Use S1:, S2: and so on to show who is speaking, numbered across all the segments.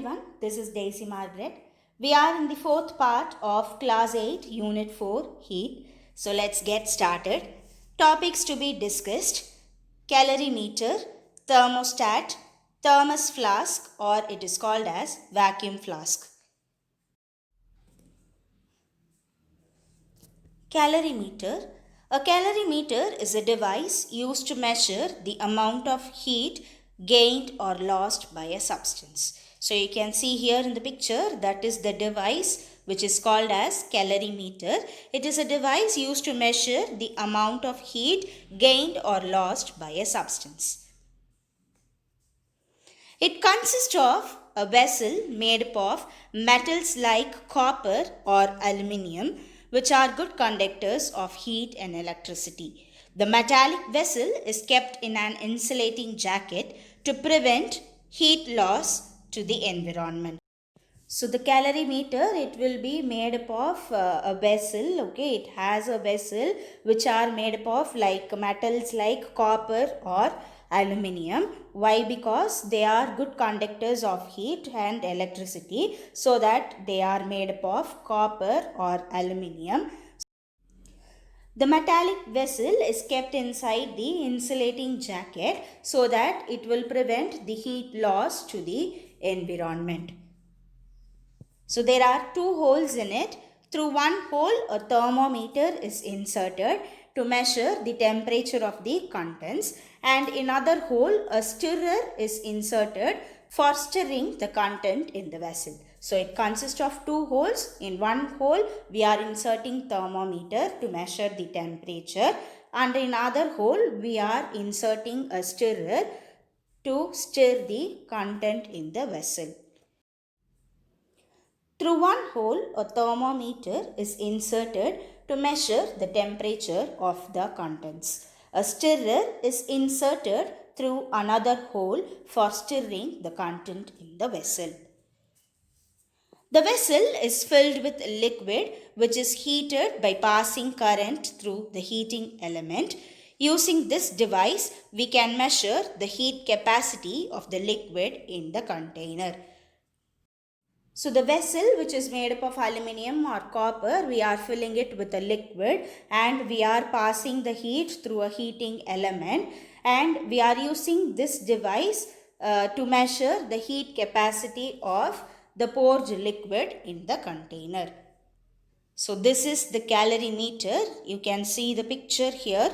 S1: everyone, this is Daisy Margaret. We are in the fourth part of Class 8, Unit 4, Heat. So let's get started. Topics to be discussed: calorimeter, thermostat, thermos flask, or it is called as vacuum flask. Calorimeter. A calorimeter is a device used to measure the amount of heat gained or lost by a substance. So you can see here in the picture, that is the device which is called as calorimeter. It is a device used to measure the amount of heat gained or lost by a substance. It consists of a vessel made up of metals like copper or aluminium, which are good conductors of heat and electricity. The metallic vessel is kept in an insulating jacket to prevent heat loss to the environment. So the calorimeter, it will be made up of a vessel. Okay, it has a vessel which are made up of like metals like copper or aluminium. Why? Because they are good conductors of heat and electricity, so that they are made up of copper or aluminium. The metallic vessel is kept inside the insulating jacket so that it will prevent the heat loss to the environment. So there are two holes in it. Through one hole, a thermometer is inserted to measure the temperature of the contents, and in other hole, a stirrer is inserted for stirring the content in the vessel. So it consists of two holes. In one hole, we are inserting thermometer to measure the temperature, and in other hole, we are inserting a stirrer to stir the content in the vessel. Through one hole, a thermometer is inserted to measure the temperature of the contents. A stirrer is inserted through another hole for stirring the content in the vessel. The vessel is filled with liquid which is heated by passing current through the heating element. Using this device, we can measure the heat capacity of the liquid in the container. So the vessel, which is made up of aluminium or copper, we are filling it with a liquid and we are passing the heat through a heating element, and we are using this device to measure the heat capacity of the poured liquid in the container. So this is the calorimeter. You can see the picture here.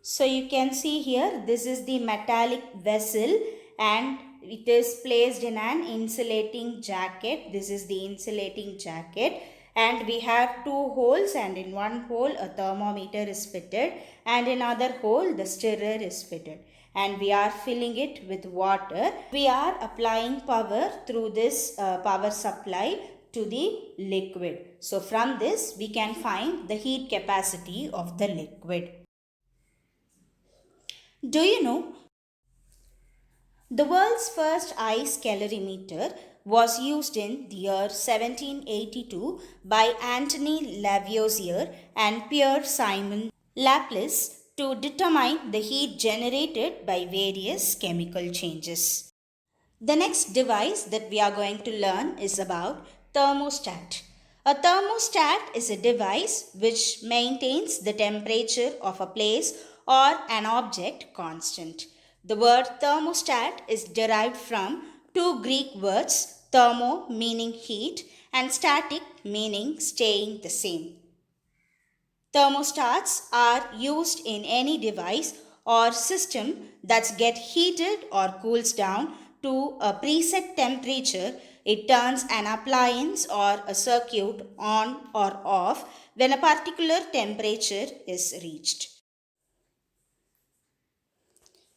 S1: So you can see here, this is the metallic vessel and it is placed in an insulating jacket. This is the insulating jacket, and we have two holes, and in one hole a thermometer is fitted and in other hole the stirrer is fitted, and we are filling it with water. We are applying power through this power supply to the liquid. So from this we can find the heat capacity of the liquid. Do you know, the world's first ice calorimeter was used in the year 1782 by Antony Lavoisier and Pierre-Simon Laplace to determine the heat generated by various chemical changes. The next device that we are going to learn is about thermostat. A thermostat is a device which maintains the temperature of a place or an object constant. The word thermostat is derived from two Greek words, thermo meaning heat and static meaning staying the same. Thermostats are used in any device or system that gets heated or cools down to a preset temperature. It turns an appliance or a circuit on or off when a particular temperature is reached.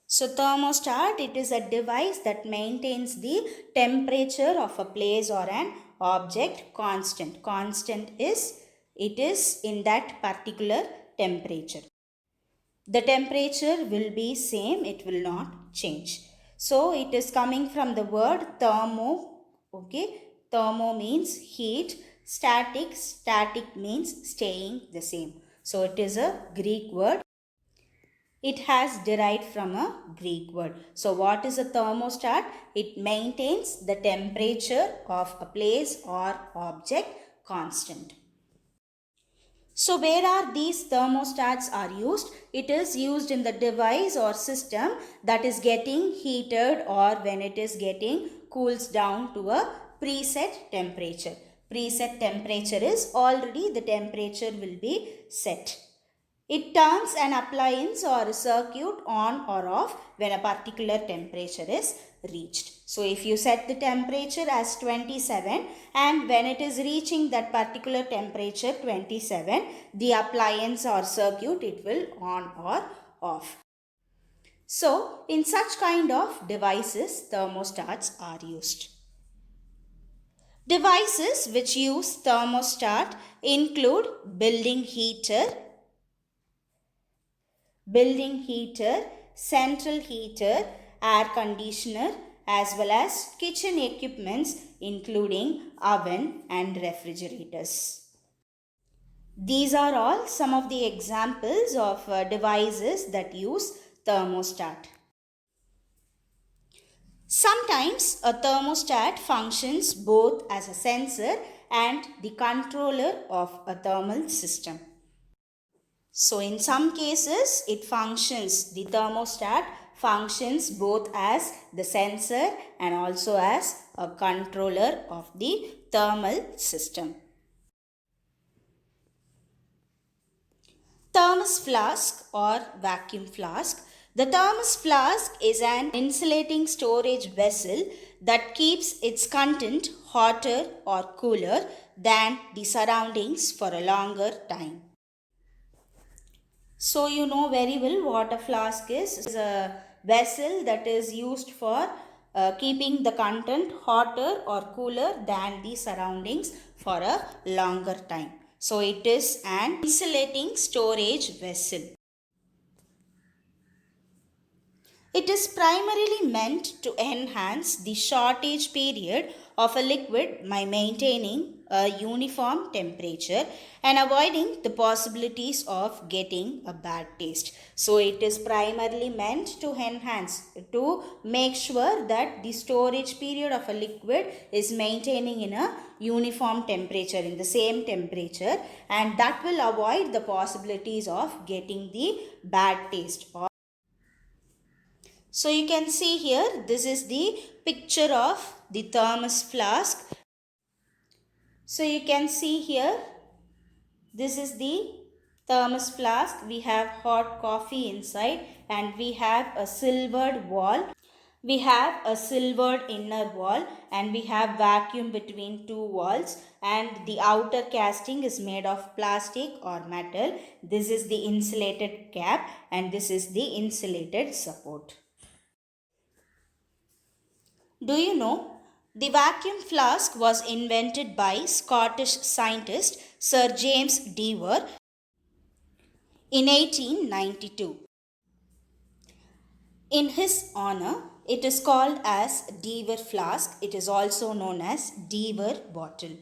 S1: So thermostat, it is a device that maintains the temperature of a place or an object constant. Constant is, it is in that particular temperature. The temperature will be same, it will not change. So it is coming from the word thermo. Okay, thermo means heat, static means staying the same. So it is a Greek word. It has derived from a Greek word. So what is a thermostat? It maintains the temperature of a place or object constant. So where are these thermostats are used? It is used in the device or system that is getting heated or when it is getting cools down to a preset temperature. Preset temperature is already the temperature will be set. It turns an appliance or a circuit on or off when a particular temperature is reached. So if you set the temperature as 27 and when it is reaching that particular temperature 27, the appliance or circuit it will on or off. So in such kind of devices, thermostats are used. Devices which use thermostat include building heater, central heater, air conditioner as well as kitchen equipments including oven and refrigerators. These are all some of the examples of devices that use thermostat. Sometimes a thermostat functions both as a sensor and the controller of a thermal system. So in some cases the thermostat functions both as the sensor and also as a controller of the thermal system. Thermos flask or vacuum flask. The thermos flask is an insulating storage vessel that keeps its content hotter or cooler than the surroundings for a longer time. So you know very well what a flask is. It is a vessel that is used for keeping the content hotter or cooler than the surroundings for a longer time. So it is an insulating storage vessel. It is primarily meant to enhance the shortage period of a liquid by maintaining a uniform temperature and avoiding the possibilities of getting a bad taste. So it is primarily meant to make sure that the storage period of a liquid is maintaining in a uniform temperature, in the same temperature, and that will avoid the possibilities of getting the bad taste. So you can see here, this is the picture of the thermos flask. So you can see here, this is the thermos flask. We have hot coffee inside and we have a silvered wall. We have a silvered inner wall and we have vacuum between two walls, and the outer casting is made of plastic or metal. This is the insulated cap and this is the insulated support. Do you know, the vacuum flask was invented by Scottish scientist Sir James Dewar in 1892. In his honor, it is called as Dewar flask. It is also known as Dewar bottle.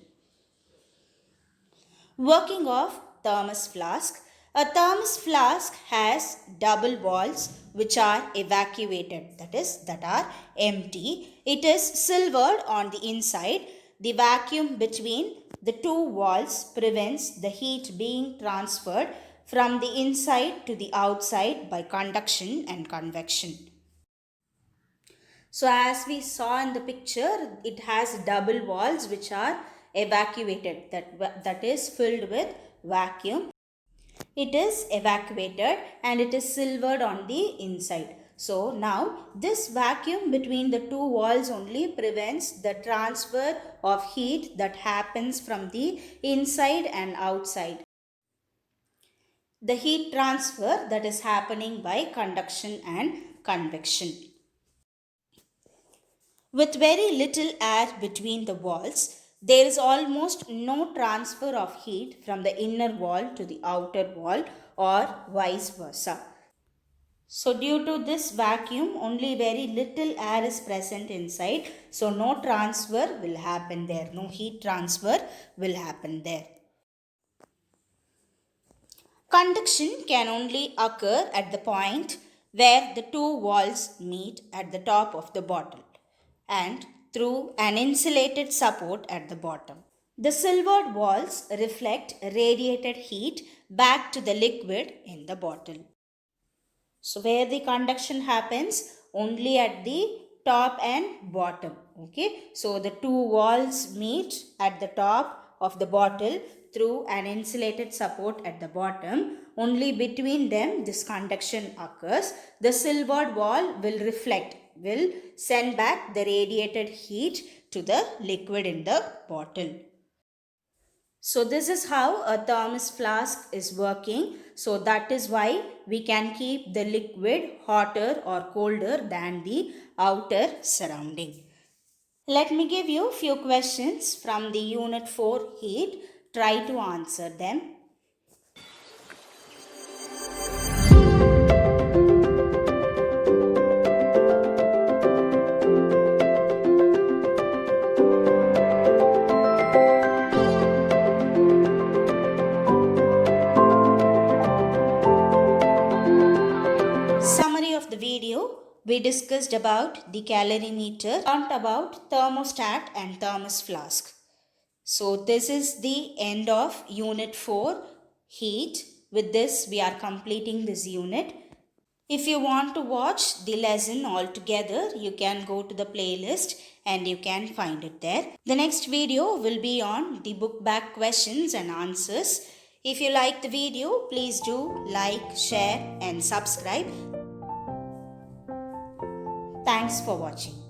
S1: Working of thermos flask. A thermos flask has double walls which are evacuated, that are empty. It is silvered on the inside. The vacuum between the two walls prevents the heat being transferred from the inside to the outside by conduction and convection. So as we saw in the picture, it has double walls which are evacuated, that is filled with vacuum. It is evacuated and it is silvered on the inside. So now this vacuum between the two walls only prevents the transfer of heat that happens from the inside and outside. The heat transfer that is happening by conduction and convection. With very little air between the walls, there is almost no transfer of heat from the inner wall to the outer wall or vice versa. So due to this vacuum, only very little air is present inside. So no transfer will happen there. No heat transfer will happen there. Conduction can only occur at the point where the two walls meet at the top of the bottle and through an insulated support at the bottom. The silvered walls reflect radiated heat back to the liquid in the bottle. So where the conduction happens only at the top and bottom. Okay. So the two walls meet at the top of the bottle through an insulated support at the bottom. Only between them this conduction occurs. The silvered wall will send back the radiated heat to the liquid in the bottle. So this is how a thermos flask is working. So that is why we can keep the liquid hotter or colder than the outer surrounding. Let me give you a few questions from the Unit 4 heat. Try to answer them. Summary of the video. We discussed about the calorimeter, learnt about thermostat and thermos flask. So this is the end of Unit 4 heat. With this we are completing this unit. If you want to watch the lesson all together, you can go to the playlist and you can find it there. The next video will be on the book back questions and answers. If you like the video, please do like, share and subscribe. Thanks for watching.